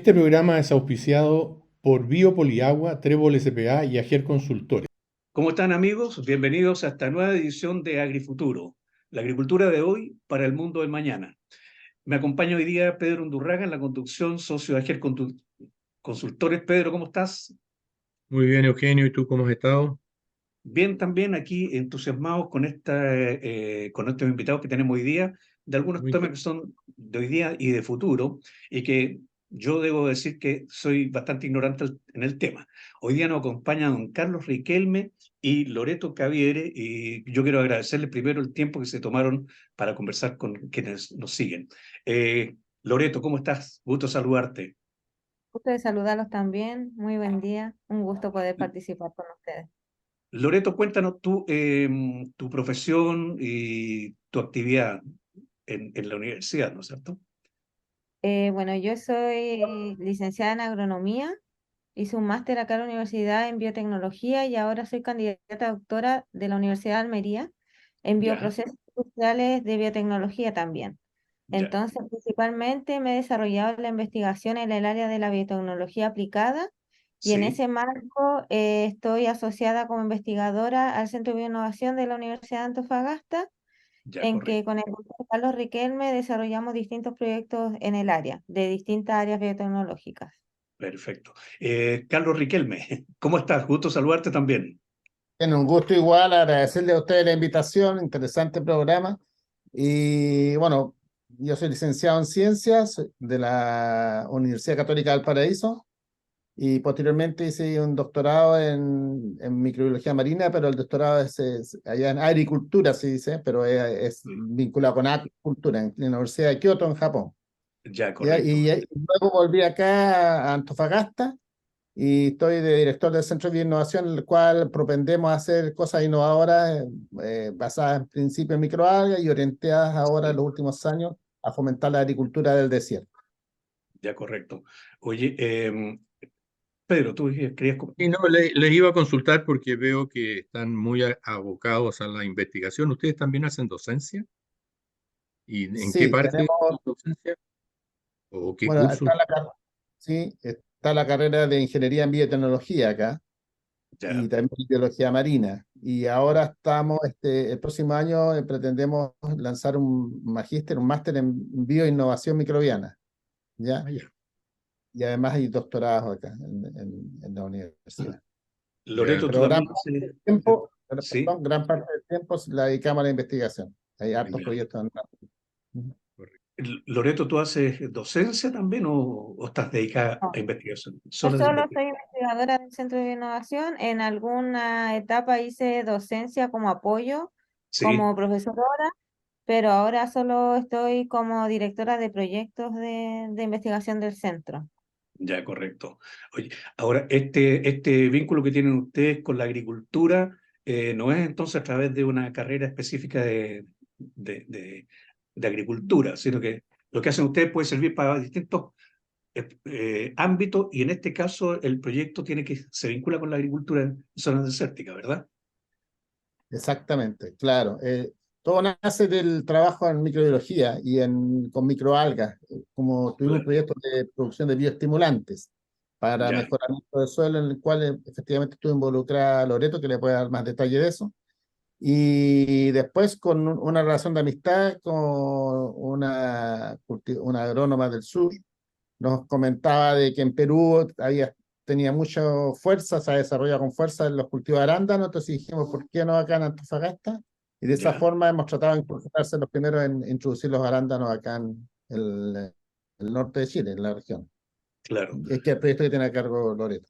Este programa es auspiciado por Biopoliagua, Trébol S.p.A. y Ager Consultores. ¿Cómo están amigos? Bienvenidos a esta nueva edición de Agrifuturo, la agricultura de hoy para el mundo del mañana. Me acompaña hoy día Pedro Undurraga en la conducción, socio de Ager Consultores. Pedro, ¿cómo estás? Muy bien, Eugenio, ¿y tú cómo has estado? Bien, también aquí entusiasmados con estos invitados que tenemos hoy día, de algunos Muy temas que interesante. son de hoy día y de futuro, y que yo debo decir que soy bastante ignorante en el tema. Hoy día nos acompañan don Carlos Riquelme y Loreto Caviere, y yo quiero agradecerles primero el tiempo que se tomaron para conversar con quienes nos siguen. Loreto, ¿cómo estás? Gusto saludarte. Gusto de saludarlos también. Muy buen día. Un gusto poder participar con ustedes. Loreto, cuéntanos tu profesión y tu actividad en la universidad, ¿no es cierto? Bueno, yo soy licenciada en agronomía. Hice un máster acá en la universidad en biotecnología y ahora soy candidata a doctora de la Universidad de Almería en Ya, bioprocesos industriales de biotecnología también. ya. Entonces, principalmente me he desarrollado la investigación en el área de la biotecnología aplicada y en Sí, ese marco estoy asociada como investigadora al Centro de Bioinnovación de la Universidad de Antofagasta, ya, en que correcto. con el doctor Carlos Riquelme desarrollamos distintos proyectos en el área, de distintas áreas biotecnológicas. Perfecto. Carlos Riquelme, ¿cómo estás? Gusto saludarte también. Bueno, un gusto igual, agradecerle a ustedes la invitación, interesante programa. Y bueno, yo soy licenciado en ciencias de la Universidad Católica del Paraíso y posteriormente hice un doctorado en microbiología marina, pero el doctorado es allá en agricultura, se dice, pero es Sí, vinculado con acuicultura en la Universidad de Kioto, en Japón. ya, ¿Ya? correcto. Y luego volví acá a Antofagasta y estoy de director del Centro de Innovación, en el cual propendemos a hacer cosas innovadoras basadas en principios de microalgas y orientadas ahora en Sí, los últimos años a fomentar la agricultura del desierto. ya, correcto. Oye, Pedro, tú querías... Y no, les iba a consultar porque veo que están muy abocados a la investigación. ¿Ustedes también hacen docencia? ¿Y en qué Sí, parte de tenemos, la docencia? ¿O qué bueno, cursos? sí, está la carrera de Ingeniería en Biotecnología acá Ya, y también Biología Marina. Y ahora estamos, el próximo año pretendemos lanzar un magíster, un máster en bioinnovación microbiana, Ah, ¿ya? ya. Y además hay doctorados acá en la universidad. Loreto, tú Pero gran también parte haces... del tiempo, Sí, perdón, gran parte del tiempo la dedicamos a la investigación. Hay hartos ya. proyectos en marcha. Correcto. Loreto, ¿tú haces docencia también o estás dedicada a No, investigación? yo Solo de solo investigación. soy investigadora del Centro de Innovación. En alguna etapa hice docencia como apoyo, Sí, como profesora, pero ahora solo estoy como directora de proyectos de investigación del centro. ya, correcto. Oye, ahora, este vínculo que tienen ustedes con la agricultura no es entonces a través de una carrera específica de, de- de agricultura, sino que lo que hacen ustedes puede servir para distintos ámbitos y en este caso el proyecto se vincula con la agricultura en zonas desérticas, ¿verdad? Exactamente, claro. Todo nace del trabajo en microbiología y con microalgas, como tuvimos un Claro. proyecto de producción de bioestimulantes para Ya, mejoramiento del suelo, en el cual efectivamente estuvo involucrada Loreto, que le puede dar más detalle de eso. Y después con una relación de amistad con una agrónoma del sur, nos comentaba de que en Perú tenía mucha fuerza, se ha desarrollado con fuerza en los cultivos de arándanos, entonces dijimos, ¿por qué no acá en Antofagasta? Y de esa ya, forma hemos tratado de incorporarse los primeros en introducir los arándanos acá en el norte de Chile, en la región. claro. Es que el proyecto que tiene a cargo Loreto.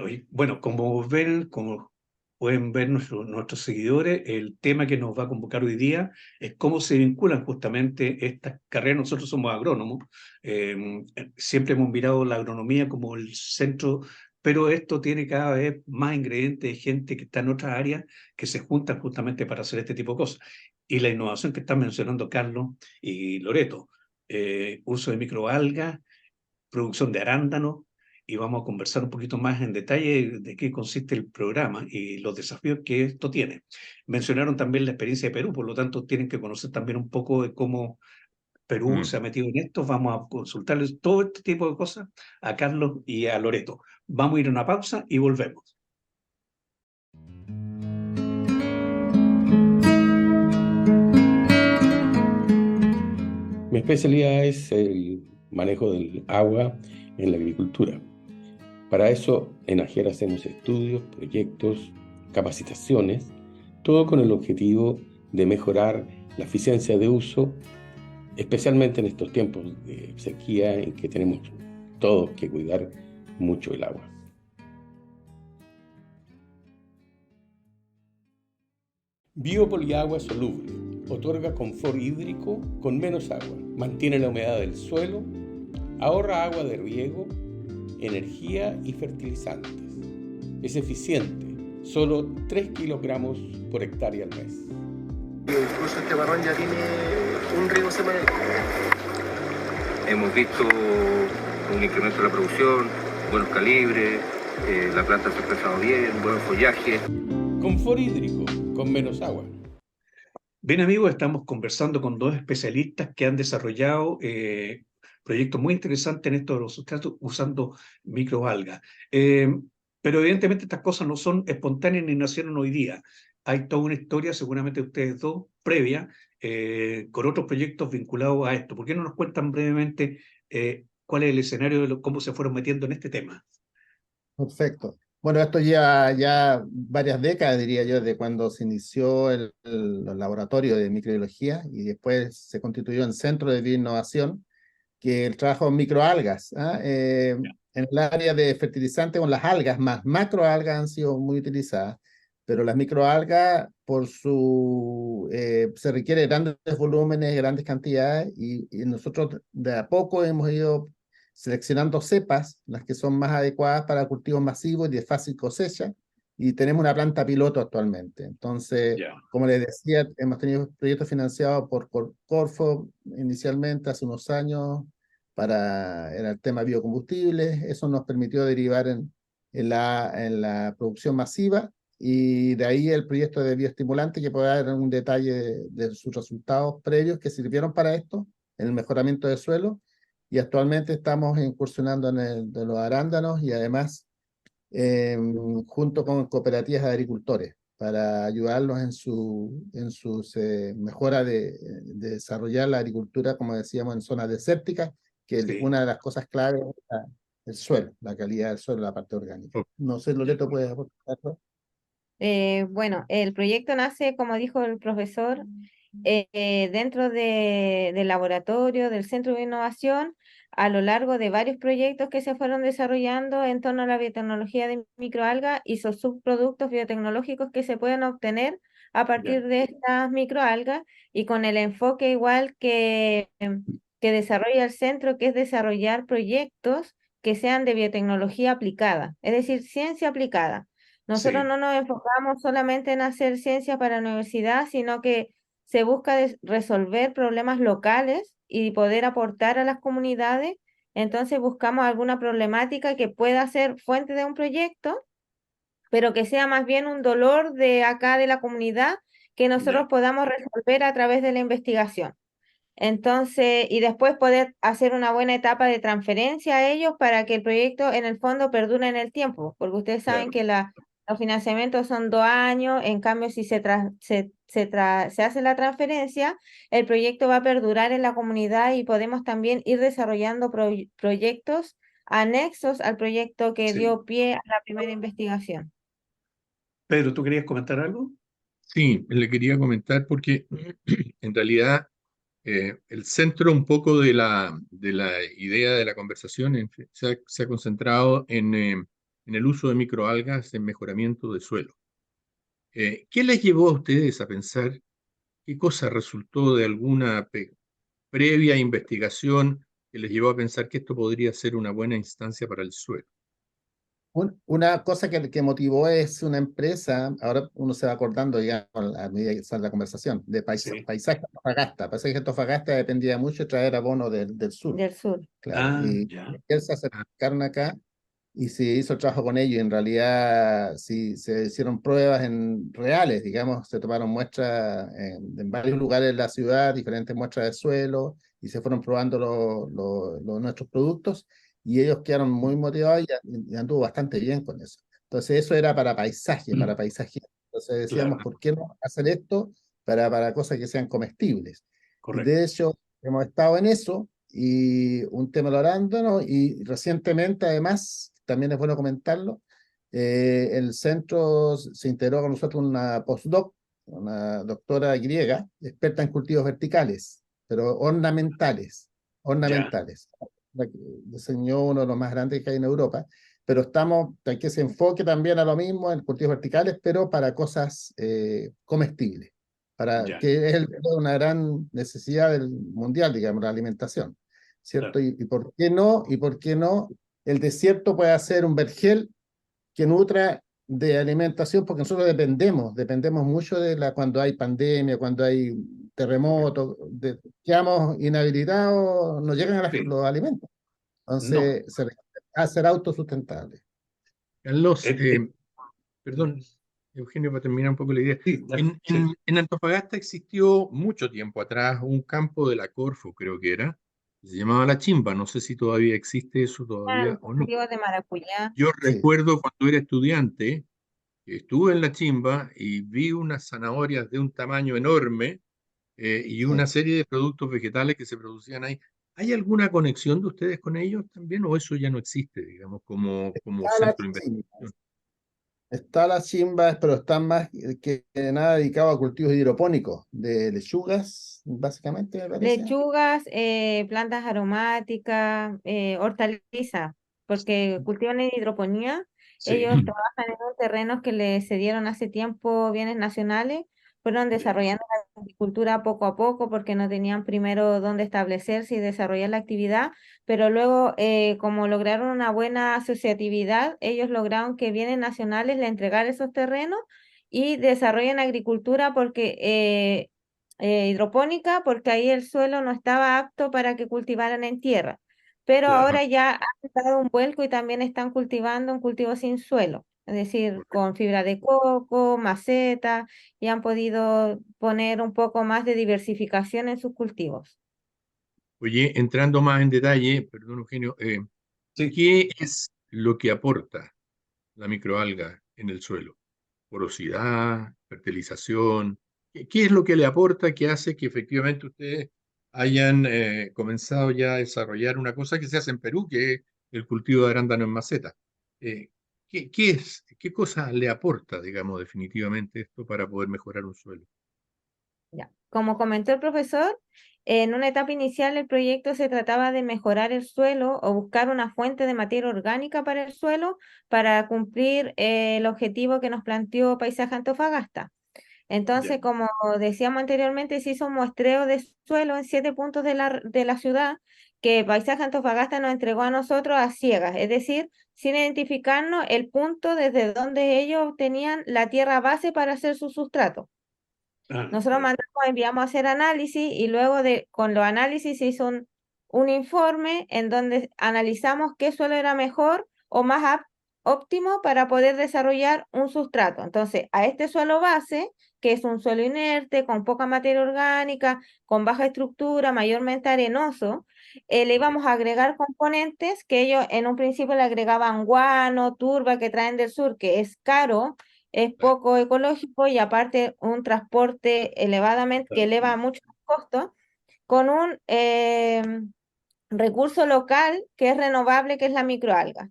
Oye, bueno, como pueden ver nuestros seguidores, el tema que nos va a convocar hoy día es cómo se vinculan justamente estas carreras. Nosotros somos agrónomos, siempre hemos mirado la agronomía como el centro, pero esto tiene cada vez más ingredientes de gente que está en otras áreas que se juntan justamente para hacer este tipo de cosas. Y la innovación que están mencionando Carlos y Loreto, uso de microalgas, producción de arándanos, y vamos a conversar un poquito más en detalle de qué consiste el programa y los desafíos que esto tiene. Mencionaron también la experiencia de Perú, por lo tanto tienen que conocer también un poco de cómo Perú se ha metido en esto, vamos a consultarles todo este tipo de cosas a Carlos y a Loreto. Vamos a ir a una pausa y volvemos. Mi especialidad es el manejo del agua en la agricultura. Para eso en AGER hacemos estudios, proyectos, capacitaciones, todo con el objetivo de mejorar la eficiencia de uso, especialmente en estos tiempos de sequía en que tenemos todos que cuidar mucho el agua. Biopoliagua soluble. Otorga confort hídrico con menos agua. Mantiene la humedad del suelo. Ahorra agua de riego, energía y fertilizantes. Es eficiente. Solo 3 kilogramos por hectárea al mes. Incluso este barrón ya tiene un riego semanal. Hemos visto un incremento de la producción, buenos calibres, la planta se ha expresado bien, buen follaje. Confort hídrico con menos agua. Bien, amigos, estamos conversando con dos especialistas que han desarrollado proyectos muy interesantes en estos de los sustratos usando microalgas. Pero evidentemente estas cosas no son espontáneas ni nacieron hoy día. Hay toda una historia, seguramente ustedes dos, previa, con otros proyectos vinculados a esto. ¿Por qué no nos cuentan brevemente cuál es el escenario de cómo se fueron metiendo en este tema? Perfecto. Bueno, esto lleva ya varias décadas, diría yo, de cuando se inició el laboratorio de microbiología y después se constituyó en Centro de Bioinnovación, que el trabajo en microalgas. En el área de fertilizantes con las algas, más macroalgas han sido muy utilizadas, pero las microalgas se requiere grandes volúmenes, grandes cantidades, y nosotros de a poco hemos ido seleccionando cepas, las que son más adecuadas para cultivos masivos y de fácil cosecha, y tenemos una planta piloto actualmente. Entonces, como les decía, hemos tenido proyectos financiados por Corfo inicialmente hace unos años para el tema biocombustibles. Eso nos permitió derivar en la producción masiva, y de ahí el proyecto de bioestimulante, que puede dar un detalle de sus resultados previos que sirvieron para esto, en el mejoramiento del suelo. Y actualmente estamos incursionando en el de los arándanos y además junto con cooperativas de agricultores para ayudarlos en sus mejora de desarrollar la agricultura, como decíamos, en zonas desérticas, que Sí. una de las cosas claves es el suelo, la calidad del suelo, la parte orgánica. No sé, Loreto, ¿puedes aportarlo? Bueno, el proyecto nace, como dijo el profesor, dentro del laboratorio, del Centro de Innovación, a lo largo de varios proyectos que se fueron desarrollando en torno a la biotecnología de microalgas y sus subproductos biotecnológicos que se pueden obtener a partir de estas microalgas, y con el enfoque igual que desarrolla el centro, que es desarrollar proyectos que sean de biotecnología aplicada, es decir, ciencia aplicada. Nosotros Sí. no nos enfocamos solamente en hacer ciencia para la universidad, sino que se busca resolver problemas locales y poder aportar a las comunidades. Entonces buscamos alguna problemática que pueda ser fuente de un proyecto, pero que sea más bien un dolor de acá de la comunidad que nosotros podamos resolver a través de la investigación. Entonces, y después poder hacer una buena etapa de transferencia a ellos para que el proyecto en el fondo perdure en el tiempo, porque ustedes saben que los financiamientos son 2 años. En cambio, si se hace la transferencia, el proyecto va a perdurar en la comunidad y podemos también ir desarrollando proyectos anexos al proyecto que dio pie a la primera investigación. Pedro, ¿tú querías comentar algo? Sí, le quería comentar porque en realidad el centro un poco de la idea de la conversación se ha concentrado en el uso de microalgas en mejoramiento de suelo. ¿Qué les llevó a ustedes a pensar? ¿Qué cosa resultó de alguna previa investigación que les llevó a pensar que esto podría ser una buena instancia para el suelo? Una cosa que motivó es una empresa, ahora uno se va acordando ya a medida que sale la conversación, de Paisaje Antofagasta. Paisaje Antofagasta dependía mucho de traer abono del sur. Del sur. Claro, y ellos se acercaron acá y se hizo el trabajo con ellos. En realidad, sí, se hicieron pruebas reales, digamos, se tomaron muestras en varios lugares de la ciudad, diferentes muestras de suelo, y se fueron probando nuestros productos y ellos quedaron muy motivados y anduvo bastante bien con eso. Entonces eso era para paisaje, para paisaje. Entonces decíamos, Claro, ¿por qué no hacer esto para cosas que sean comestibles? Y correcto. de hecho hemos estado en eso y un tema de los arándanos y recientemente además, también es bueno comentarlo, el centro se integró con nosotros una postdoc, una doctora griega, experta en cultivos verticales, pero Ya, ornamentales. La que diseñó uno de los más grandes que hay en Europa, pero estamos, hay que se enfoque también a lo mismo en cultivos verticales, pero para cosas comestibles, para ya, que es una gran necesidad del mundial, digamos, la alimentación, ¿cierto? claro. Y por qué no, y por qué no, el desierto puede ser un vergel que nutra de alimentación, porque nosotros dependemos mucho de cuando hay pandemia, cuando hay terremotos, quedamos inhabilitados, no llegan Sí, los alimentos. no. Entonces, se requiere a ser autosustentable. Carlos, eh, eh, perdón, Eugenio, para terminar un poco la idea. sí, sí, En Antofagasta existió mucho tiempo atrás un campo de la Corfo, creo que era, que se llamaba La Chimba. No sé si todavía existe eso todavía Los o no. cultivos de maracuyá. Yo Sí, recuerdo cuando era estudiante, que estuve en La Chimba y vi unas zanahorias de un tamaño enorme y sí. una serie de productos vegetales que se producían ahí. ¿Hay alguna conexión de ustedes con ellos también o eso ya no existe, digamos, como Está la centro de chimba, investigación? está la chimba, pero están más que nada dedicados a cultivos hidropónicos, de lechugas, básicamente, me parece. Lechugas, plantas aromáticas, hortalizas, porque cultivan en hidroponía. sí, Ellos trabajan en unos terrenos que les cedieron hace tiempo bienes nacionales, fueron ya, desarrollando la agricultura poco a poco porque no tenían primero dónde establecerse y desarrollar la actividad, pero luego, como lograron una buena asociatividad, ellos lograron que bienes nacionales le entregaran esos terrenos y desarrollen agricultura porque hidropónica porque ahí el suelo no estaba apto para que cultivaran en tierra. Pero claro. ahora ya han dado un vuelco y también están cultivando un cultivo sin suelo, es decir, con fibra de coco, maceta, y han podido poner un poco más de diversificación en sus cultivos. Oye, entrando más en detalle, perdón, Eugenio, Sí. ¿qué es lo que aporta la microalga en el suelo? ¿Porosidad, fertilización? ¿Qué es lo que le aporta que hace que efectivamente ustedes hayan comenzado ya a desarrollar una cosa que se hace en Perú, que es el cultivo de arándano en maceta? Eh, ¿qué cosa le aporta, digamos, definitivamente esto para poder mejorar un suelo? Ya. Como comentó el profesor, en una etapa inicial el proyecto se trataba de mejorar el suelo o buscar una fuente de materia orgánica para el suelo para cumplir el objetivo que nos planteó Paisaje Antofagasta. Ya, Entonces, como decíamos anteriormente, se hizo un muestreo de suelo en 7 puntos de la ciudad que Paisaje Antofagasta nos entregó a nosotros a ciegas, es decir, sin identificarnos el punto desde donde ellos tenían la tierra base para hacer su sustrato. Nosotros ya, enviamos a hacer análisis y luego con los análisis se hizo un informe en donde analizamos qué suelo era mejor o más óptimo para poder desarrollar un sustrato. Entonces, a este suelo base, que es un suelo inerte, con poca materia orgánica, con baja estructura, mayormente arenoso, le íbamos a agregar componentes que ellos en un principio le agregaban guano, turba que traen del sur, que es caro, es poco ecológico y aparte un transporte elevadamente, que eleva mucho los costos, con un recurso local que es renovable, que es la microalga.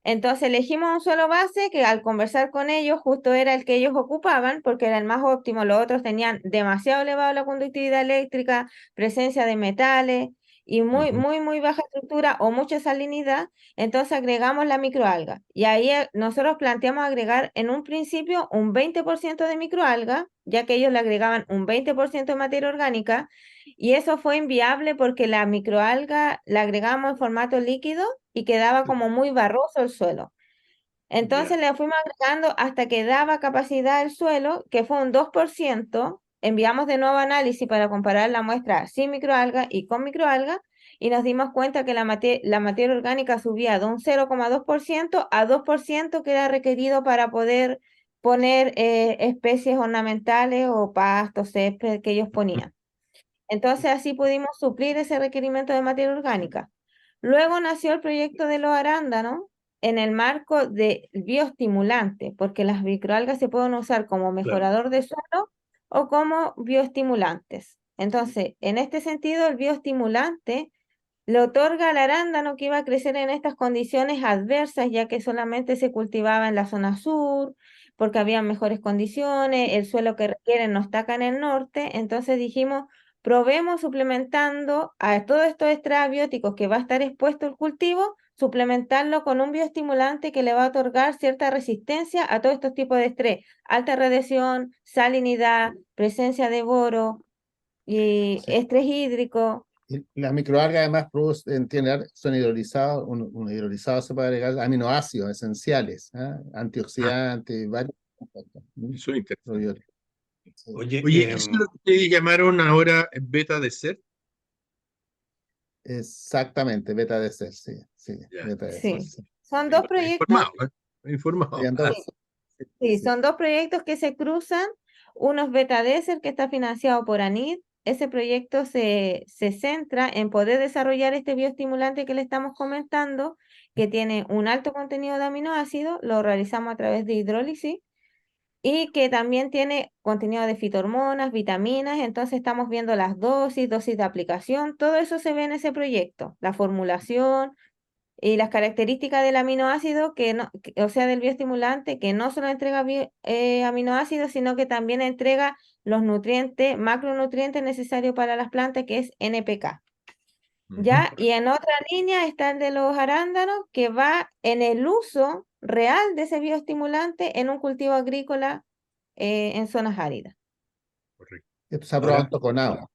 Entonces elegimos un suelo base que al conversar con ellos justo era el que ellos ocupaban porque era el más óptimo, los otros tenían demasiado elevada la conductividad eléctrica, presencia de metales y Ujú. muy baja estructura o mucha salinidad, entonces agregamos la microalga y ahí nosotros planteamos agregar en un principio un 20% de microalga, ya que ellos le agregaban un 20% de materia orgánica y eso fue inviable porque la microalga la agregamos en formato líquido y quedaba como muy barroso el suelo. Entonces ya, le fuimos agregando hasta que daba capacidad el suelo, que fue un 2%. Enviamos de nuevo análisis para comparar la muestra sin microalga y con microalga y nos dimos cuenta que la materia orgánica subía de un 0,2% a 2% que era requerido para poder poner especies ornamentales o pastos, césped que ellos ponían. Entonces así pudimos suplir ese requerimiento de materia orgánica. Luego nació el proyecto de los arándanos en el marco de bioestimulante, porque las microalgas se pueden usar como mejorador de suelo o como bioestimulantes. Entonces, en este sentido, el bioestimulante le otorga al arándano que iba a crecer en estas condiciones adversas, ya que solamente se cultivaba en la zona sur, porque había mejores condiciones, el suelo que requieren no está acá en el norte. Entonces dijimos, probemos suplementando a todos estos extrabióticos que va a estar expuesto el cultivo, suplementarlo con un bioestimulante que le va a otorgar cierta resistencia a todos estos tipos de estrés: alta radiación, salinidad, presencia de boro y Sí. estrés hídrico. Y las microalgas además son hidrolizados, un hidrolizado se puede agregar aminoácidos esenciales, ¿ah? Antioxidantes, varios compuestos, Eso es interesante. probióticos. Sí. Oye, Oye, ¿eso es lo que ustedes llamaron ahora beta de ser? Exactamente, beta de ser, sí, Ya. beta de Sí, ser, sí. son dos Estoy proyectos. informado, ¿eh? Estoy informado. Habían dos. Sí, Sí. son dos proyectos que se cruzan. Uno es Beta Desert, que está financiado por ANID. Ese proyecto se centra en poder desarrollar este bioestimulante que le estamos comentando, que tiene un alto contenido de aminoácidos, lo realizamos a través de hidrólisis, y que también tiene contenido de fitohormonas, vitaminas. Entonces estamos viendo las dosis de aplicación, todo eso se ve en ese proyecto, la formulación y las características del aminoácido, o sea, del bioestimulante, que no solo entrega aminoácidos, sino que también entrega los nutrientes, macronutrientes necesarios para las plantas, que es NPK. ¿Ya? Y en otra línea está el de los arándanos, que va en el uso real de ese bioestimulante en un cultivo agrícola en zonas áridas. Correcto. Esto se ha probado ahora en Toconao.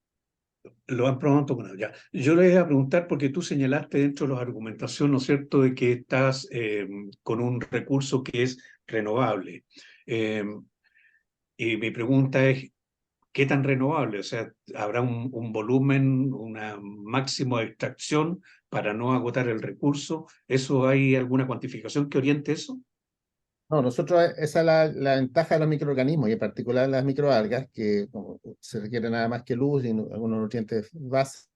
lo han probado en Toconao, ya. Yo le iba a preguntar, porque tú señalaste dentro de la argumentación, ¿no es cierto?, de que estás con un recurso que es renovable. Eh, y mi pregunta es, ¿qué tan renovable? O sea, ¿habrá un volumen, una máximo de extracción para no agotar el recurso? ¿Eso hay alguna cuantificación que oriente eso? No, nosotros, esa es la ventaja de los microorganismos y en particular las microalgas, que como se requiere nada más que luz y algunos nutrientes base,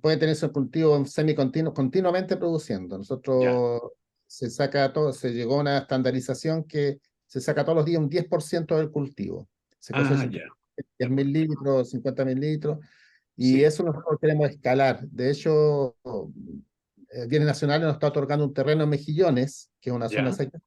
puede tener su cultivo semicontinuo, continuamente produciendo. Ya. Nosotros se saca todo, se llegó a una estandarización que se saca todos los días un 10% del cultivo. Se cosecha Ya. 10.000 litros, 50.000 litros, y Sí, eso nosotros queremos escalar. De hecho, Bienes Nacionales nos está otorgando un terreno en Mejillones, que es una zona ya. seca,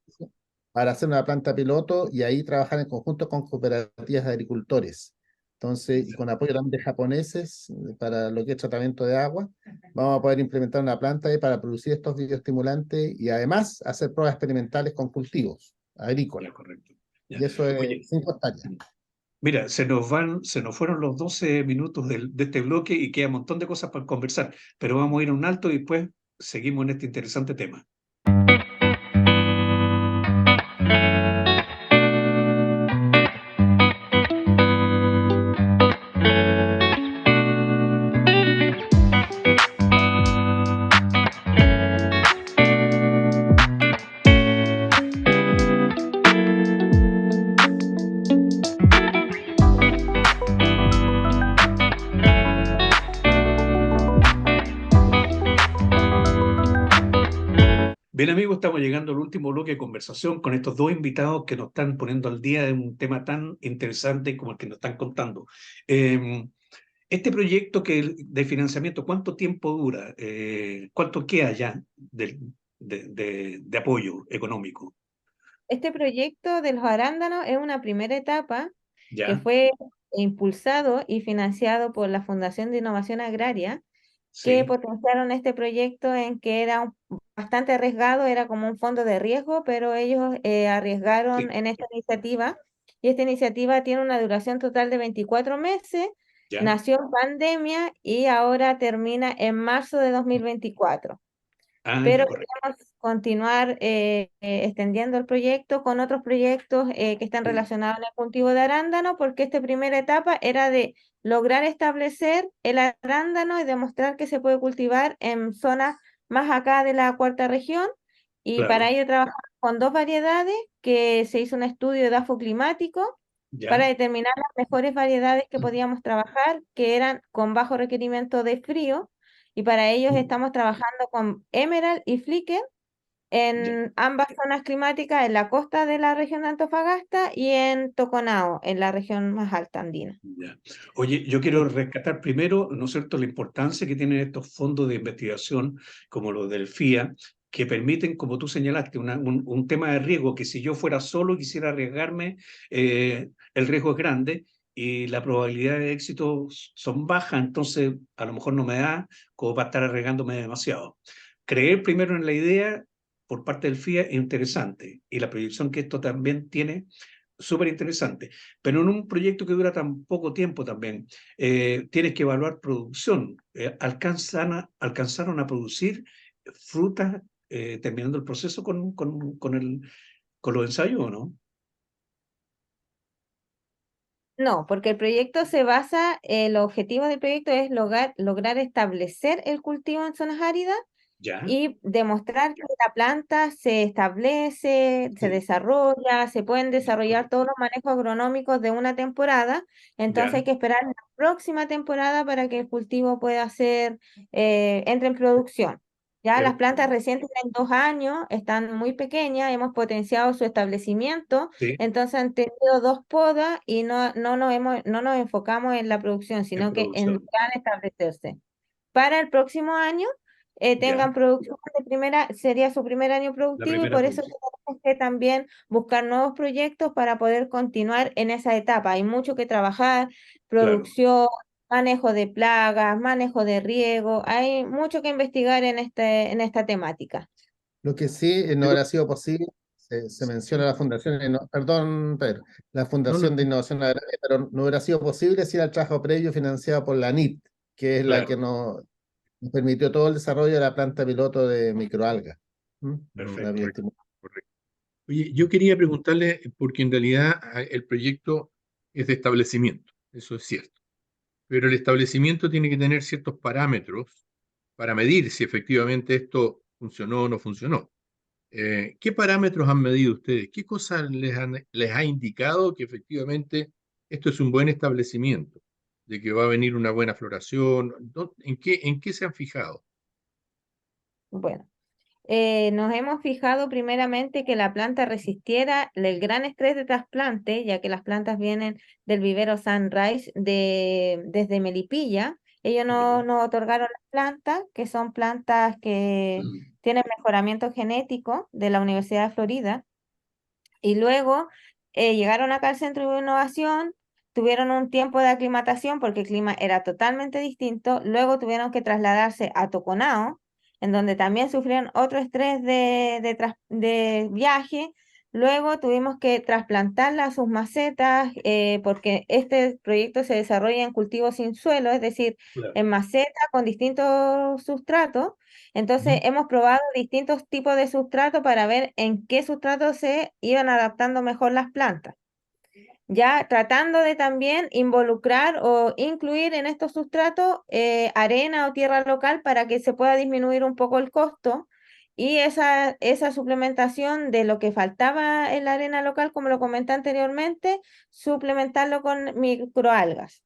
para hacer una planta piloto y ahí trabajar en conjunto con cooperativas de agricultores. Entonces, y con apoyo también de japoneses para lo que es tratamiento de agua, vamos a poder implementar una planta ahí para producir estos bioestimulantes y además hacer pruebas experimentales con cultivos agrícolas. Ya, correcto. Ya. Y eso es Oye, 5 hectáreas. mira, se nos fueron los 12 minutos de este bloque y queda un montón de cosas para conversar, pero vamos a ir a un alto y después seguimos en este interesante tema. Bien, amigos, estamos llegando al último bloque de conversación con estos dos invitados que nos están poniendo al día de un tema tan interesante como el que nos están contando. Este proyecto de financiamiento, ¿cuánto tiempo dura? ¿Cuánto queda ya de apoyo económico? Este proyecto de los arándanos es una primera etapa que ¿Ya? fue impulsado y financiado por la Fundación de Innovación Agraria, que Sí, potenciaron este proyecto en que era bastante arriesgado, era como un fondo de riesgo, pero ellos arriesgaron sí, en esta iniciativa, y esta iniciativa tiene una duración total de 24 meses, ya. nació en pandemia y ahora termina en marzo de 2024. Ya, Pero correcto. queremos continuar extendiendo el proyecto con otros proyectos que están Sí, relacionados al cultivo de arándano, porque esta primera etapa era de lograr establecer el arándano y demostrar que se puede cultivar en zonas más acá de la cuarta región. Y para claro, ello trabajamos con dos variedades, que se hizo un estudio de edafo climático Ya, para determinar las mejores variedades que podíamos trabajar, que eran con bajo requerimiento de frío, y para ellos estamos trabajando con Emerald y Flicker ya, en ambas zonas climáticas, en la costa de la región de Antofagasta y en Toconao, en la región más alta andina. ya. Oye, yo quiero rescatar primero, ¿no es cierto?, la importancia que tienen estos fondos de investigación como los del FIA, que permiten, como tú señalaste, un tema de riesgo que si yo fuera solo y quisiera arriesgarme, el riesgo es grande y la probabilidad de éxito son bajas, entonces a lo mejor no me da como para estar arriesgándome demasiado. Creer primero en la idea por parte del FIA es interesante y la proyección que esto también tiene, súper interesante, pero en un proyecto que dura tan poco tiempo también, tienes que evaluar producción. ¿Alcanzaron a producir frutas terminando el proceso con los ensayos o no? No, porque el proyecto se basa, el objetivo del proyecto es lograr establecer el cultivo en zonas áridas Ya, y demostrar que la planta se establece, se sí, desarrolla, se pueden desarrollar todos los manejos agronómicos de una temporada, entonces ya, hay que esperar la próxima temporada para que el cultivo pueda ser, entre en producción. Ya las pero, plantas recién tienen 2 años, están muy pequeñas, hemos potenciado su establecimiento, sí, entonces han tenido 2 podas y no nos enfocamos en la producción, en sino que en producción, lograr establecerse. Para el próximo año ya, tengan producción de primera, sería su primer año la productivo y primera por eso producción, tenemos que también buscar nuevos proyectos para poder continuar en esa etapa. Hay mucho que trabajar, claro. producción, manejo de plagas, manejo de riego, hay mucho que investigar en esta temática. Lo que sí no Pero, hubiera sido posible, se menciona la Fundación, perdón, Pedro, la no, no, Fundación de Innovación Agraria, pero no hubiera sido posible sin el trabajo previo financiado por la NIT, que es la que Claro, nos permitió todo el desarrollo de la planta piloto de microalgas. ¿Mm? La perfecto. bioestimulación. correcto. Oye, yo quería preguntarle, porque en realidad el proyecto es de establecimiento, eso es cierto, pero el establecimiento tiene que tener ciertos parámetros para medir si efectivamente esto funcionó o no funcionó. ¿Qué parámetros han medido ustedes? ¿Qué cosas les ha indicado que efectivamente esto es un buen establecimiento? De que va a venir una buena floración. En qué se han fijado? Bueno. Nos hemos fijado primeramente que la planta resistiera el gran estrés de trasplante, ya que las plantas vienen del vivero Sunrise desde Melipilla. Ellos Ya, nos otorgaron las plantas, que son plantas que tienen mejoramiento genético de la Universidad de Florida. Y luego llegaron acá al Centro de Innovación, tuvieron un tiempo de aclimatación porque el clima era totalmente distinto. Luego tuvieron que trasladarse a Toconao, en donde también sufrieron otro estrés de viaje. Luego tuvimos que trasplantarla a sus macetas porque este proyecto se desarrolla en cultivos sin suelo, es decir, claro, en maceta con distintos sustratos. Entonces Ujú. hemos probado distintos tipos de sustrato para ver en qué sustrato se iban adaptando mejor las plantas. Ya tratando de también involucrar o incluir en estos sustratos arena o tierra local para que se pueda disminuir un poco el costo y esa suplementación de lo que faltaba en la arena local, como lo comenté anteriormente, suplementarlo con microalgas.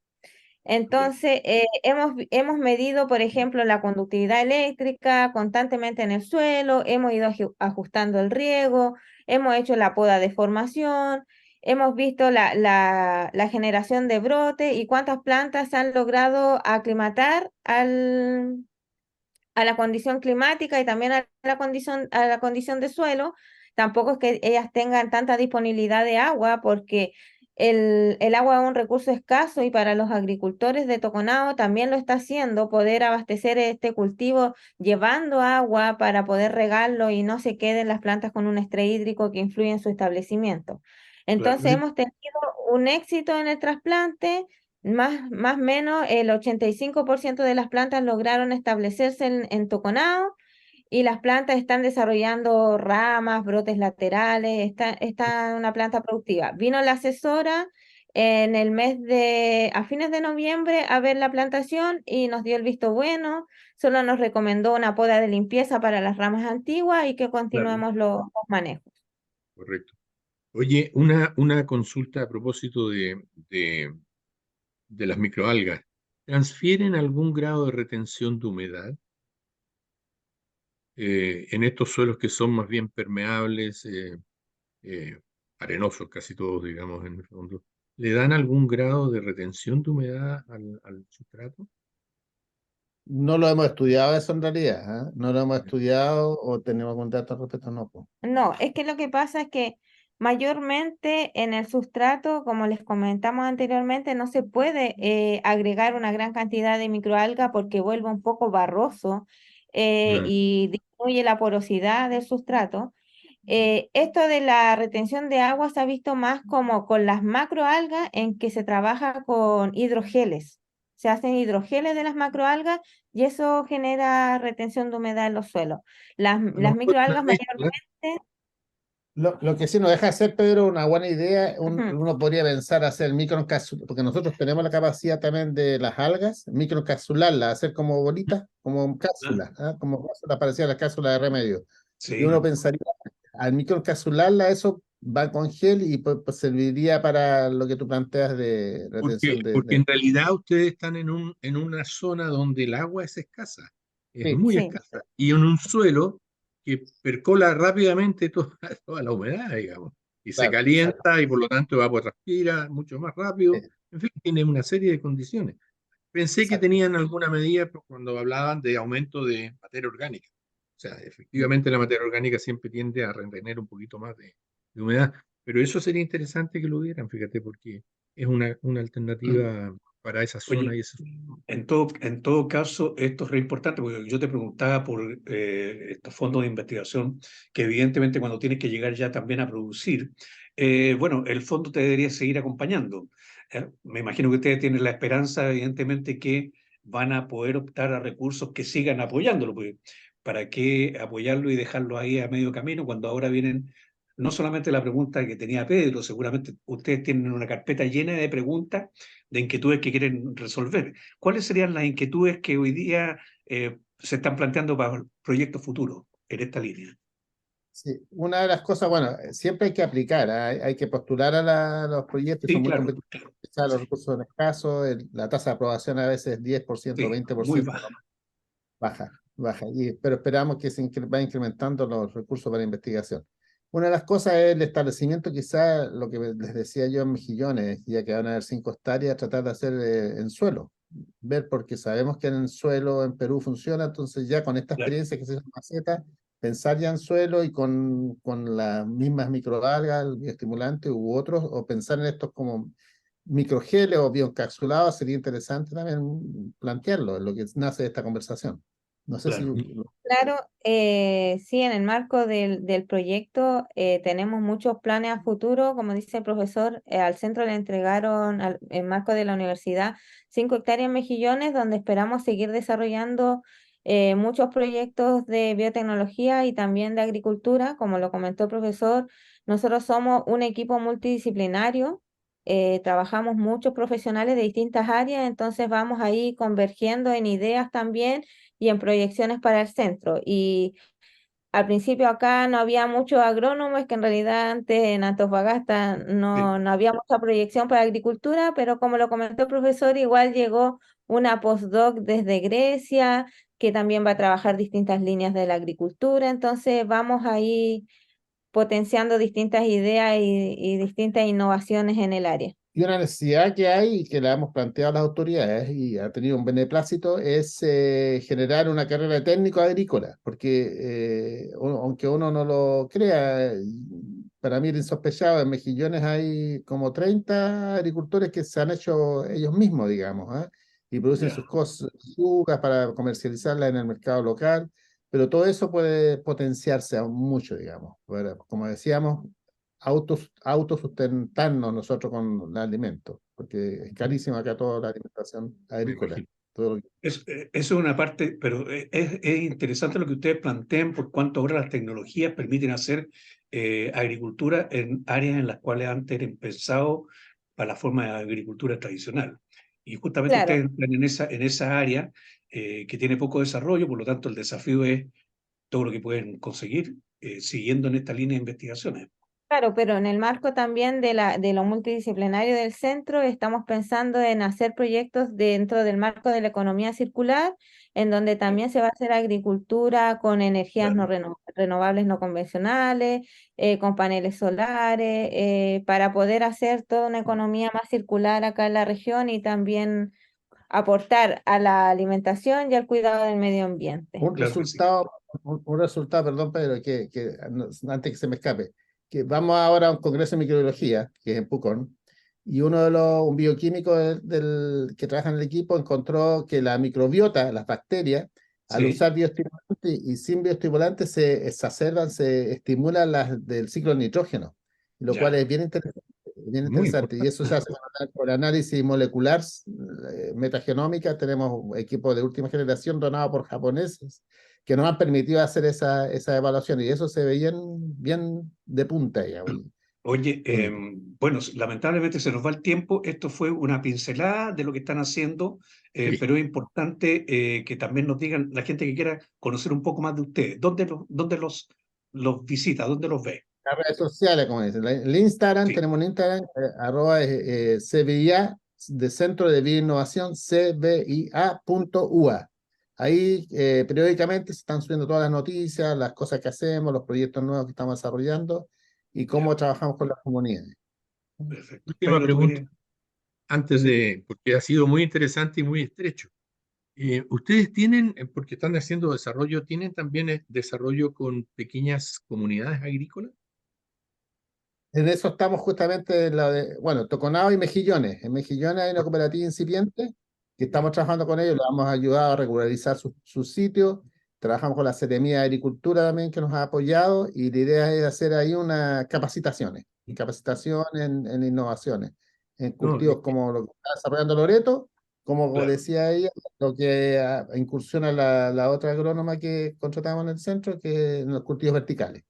ya, Entonces, hemos medido, por ejemplo, la conductividad eléctrica constantemente en el suelo, hemos ido ajustando el riego, hemos hecho la poda de formación, hemos visto la generación de brote y cuántas plantas se han logrado aclimatar a la condición climática y también a la condición de suelo. Tampoco es que ellas tengan tanta disponibilidad de agua porque el agua es un recurso escaso y para los agricultores de Toconao también lo está haciendo poder abastecer este cultivo llevando agua para poder regarlo y no se queden las plantas con un estrés hídrico que influye en su establecimiento. claro. Entonces hemos tenido un éxito en el trasplante. Más o menos el 85% de las plantas lograron establecerse en Toconao y las plantas están desarrollando ramas, brotes laterales, está una planta productiva. Vino la asesora a fines de noviembre a ver la plantación y nos dio el visto bueno, solo nos recomendó una poda de limpieza para las ramas antiguas y que Claro. continuemos los manejos. Correcto. Oye, una consulta a propósito de las microalgas. ¿Transfieren algún grado de retención de humedad en estos suelos que son más bien permeables, eh, arenosos casi todos, digamos, en el fondo? ¿Le dan algún grado de retención de humedad al sustrato? No lo hemos estudiado eso en realidad, ¿eh? No lo hemos estudiado o tenemos algún dato al respecto, no, po. No, es que lo que pasa es que mayormente en el sustrato, como les comentamos anteriormente, no se puede agregar una gran cantidad de microalga porque vuelve un poco barroso Mm. y disminuye la porosidad del sustrato. Esto de la retención de agua se ha visto más como con las macroalgas en que se trabaja con hidrogeles. Se hacen hidrogeles de las macroalgas y eso genera retención de humedad en los suelos. A lo Las mejor una microalgas mezcla. mayormente... Lo que sí nos deja hacer, Pedro, una buena idea, Ujú. uno podría pensar hacer microencapsular, porque nosotros tenemos la capacidad también de las algas, microencapsularlas, hacer como bolitas, como Ah, cápsulas, ¿ah? Como cápsulas parecidas a las cápsulas de remedio. Y uno sí, pensaría, al microencapsularla, eso va con gel y pues serviría para lo que tú planteas de retención Porque en realidad ustedes están en una zona donde el agua es escasa, es Sí, muy Sí, escasa, y en un suelo que percola rápidamente toda, toda la humedad, digamos, y se claro, claro. calienta y por lo tanto evapotranspira mucho más rápido. En fin, tiene una serie de condiciones. Pensé que Exacto. tenían alguna medida cuando hablaban de aumento de materia orgánica. O sea, efectivamente la materia orgánica siempre tiende a retener un poquito más de humedad, pero eso sería interesante que lo vieran, fíjate, porque es una alternativa para esa zona oye, y ese. en todo caso, esto es re importante, porque yo te preguntaba por estos fondos de investigación, que evidentemente cuando tienes que llegar ya también a producir, bueno, el fondo te debería seguir acompañando. Me imagino que ustedes tienen la esperanza, evidentemente, que van a poder optar a recursos que sigan apoyándolo, porque ¿para qué apoyarlo y dejarlo ahí a medio camino cuando ahora vienen... No solamente la pregunta que tenía Pedro, seguramente ustedes tienen una carpeta llena de preguntas, de inquietudes que quieren resolver. ¿Cuáles serían las inquietudes que hoy día se están planteando para proyectos futuros en esta línea? Sí, una de las cosas, bueno, siempre hay que aplicar, ¿ah? Hay que postular a los proyectos, Sí, son muy claro, competitivos, claro. los Sí, recursos son escasos, la tasa de aprobación a veces es 10%, sí, muy 20%, baja. baja, baja, pero esperamos que va incrementando los recursos para investigación. Una de las cosas es el establecimiento, quizá lo que les decía yo en Mejillones, ya que van a haber 5 hectáreas, tratar de hacer en suelo, ver, porque sabemos que en el suelo en Perú funciona, entonces ya con esta Claro, experiencia que se llama maceta, pensar ya en suelo y con las mismas microalgas, el bioestimulante u otros, o pensar en estos como microgeles o bioencapsulados, sería interesante también plantearlo, en lo que nace de esta conversación. No sé si... claro. claro, sí, en el marco del proyecto tenemos muchos planes a futuro. Como dice el profesor, al centro le entregaron, en marco de la universidad, 5 hectáreas en Mejillones, donde esperamos seguir desarrollando muchos proyectos de biotecnología y también de agricultura. Como lo comentó el profesor, nosotros somos un equipo multidisciplinario. Trabajamos muchos profesionales de distintas áreas, entonces vamos ahí convergiendo en ideas también y en proyecciones para el centro. Y al principio acá no había muchos agrónomos, es que en realidad antes en Antofagasta Sí, no había mucha proyección para agricultura, pero como lo comentó el profesor, igual llegó una postdoc desde Grecia, que también va a trabajar distintas líneas de la agricultura, entonces vamos ahí potenciando distintas ideas y distintas innovaciones en el área. Y una necesidad que hay y que la hemos planteado a las autoridades y ha tenido un beneplácito es generar una carrera de técnico agrícola, porque aunque uno no lo crea, para mí era insospechado, en Mejillones hay como 30 agricultores que se han hecho ellos mismos, digamos, ¿ah? Y producen sus ya, cosas, uvas para comercializarlas en el mercado local, pero todo eso puede potenciarse aún mucho, digamos. Bueno, como decíamos, autosustentarnos nosotros con el alimento, porque es carísimo acá toda la alimentación Me agrícola. imagino. Todo eso es una parte, pero es interesante lo que ustedes plantean por cuanto ahora las tecnologías permiten hacer agricultura en áreas en las cuales antes eran pensados para la forma de agricultura tradicional. Y justamente Claro. ustedes entran en esa área que tiene poco desarrollo, por lo tanto el desafío es todo lo que pueden conseguir siguiendo en esta línea de investigaciones. Claro, pero en el marco también de lo multidisciplinario del centro, estamos pensando en hacer proyectos dentro del marco de la economía circular, en donde también se va a hacer agricultura con energías no renovables no convencionales, con paneles solares, para poder hacer toda una economía más circular acá en la región y también aportar a la alimentación y al cuidado del medio ambiente. Un Claro que sí. resultado, un resultado, perdón, Pedro, antes que se me escape, que vamos ahora a un congreso de microbiología, que es en Pucón, y un bioquímico que trabaja en el equipo encontró que la microbiota, las bacterias, al Sí, usar bioestimulantes y sin bioestimulantes se exacerban, se estimulan las del ciclo del nitrógeno, lo cual ya. es bien interesante. Bien Muy interesante, y importante. eso se hace por análisis molecular, metagenómica. Tenemos un equipo de última generación donado por japoneses que nos han permitido hacer esa evaluación, y eso se ve bien de punta ya, Oye, bonito. bueno, lamentablemente se nos va el tiempo. Esto fue una pincelada de lo que están haciendo, Sí. pero es importante que también nos digan la gente que quiera conocer un poco más de ustedes. ¿Dónde los visita? ¿Dónde los ve? Las redes sociales, como dicen, el Instagram, Sí, tenemos un Instagram, arroba CBIA, de Centro de Bioinnovación, CBIA.ua. Ahí periódicamente se están subiendo todas las noticias, las cosas que hacemos, los proyectos nuevos que estamos desarrollando y cómo ya, trabajamos con las comunidades. perfecto. Última Pedro, ¿tú pregunta, querías? antes Sí. porque ha sido muy interesante y muy estrecho. ¿Ustedes tienen, porque están haciendo desarrollo, tienen también desarrollo con pequeñas comunidades agrícolas? En eso estamos justamente bueno, Toconao y Mejillones. En Mejillones hay una cooperativa incipiente que estamos Ya, trabajando con ellos, le hemos ayudado a regularizar su sitio. Trabajamos con la Seremía de Agricultura también, que nos ha apoyado, y la idea es hacer ahí unas capacitaciones en innovaciones, en No, cultivos como lo que está desarrollando Loreto, como claro. decía ella, lo que incursiona la otra agrónoma que contratamos en el centro, que en los cultivos verticales.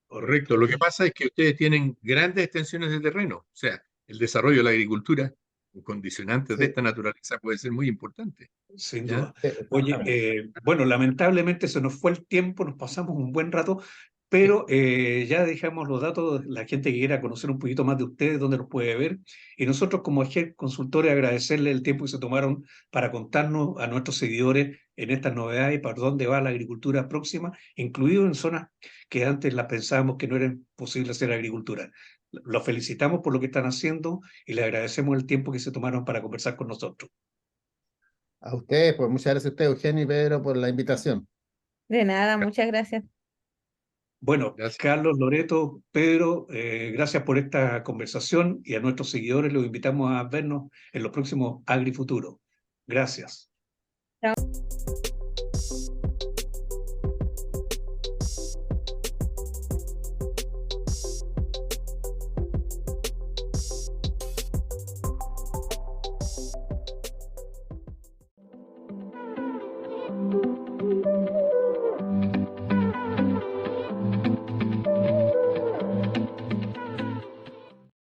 correcto. Correcto. Lo que pasa es que ustedes tienen grandes extensiones de terreno. O sea, el desarrollo de la agricultura con condicionantes de Sí, esta naturaleza puede ser muy importante. Sin ¿Ya? duda. sí, Oye, exactamente. bueno, lamentablemente se nos fue el tiempo, nos pasamos un buen rato, pero ya dejamos los datos, la gente que quiera conocer un poquito más de ustedes, dónde los puede ver. Y nosotros como EGEL Consultores agradecerle el tiempo que se tomaron para contarnos a nuestros seguidores en estas novedades y para dónde va la agricultura próxima, incluido en zonas que antes las pensábamos que no era posible hacer agricultura. Los felicitamos por lo que están haciendo y le agradecemos el tiempo que se tomaron para conversar con nosotros. A ustedes, pues muchas gracias a usted, Eugenio y Pedro, por la invitación. De nada, muchas gracias. Bueno, Gracias. Carlos, Loreto, Pedro, gracias por esta conversación y a nuestros seguidores los invitamos a vernos en los próximos AgriFuturo. Gracias. Chao.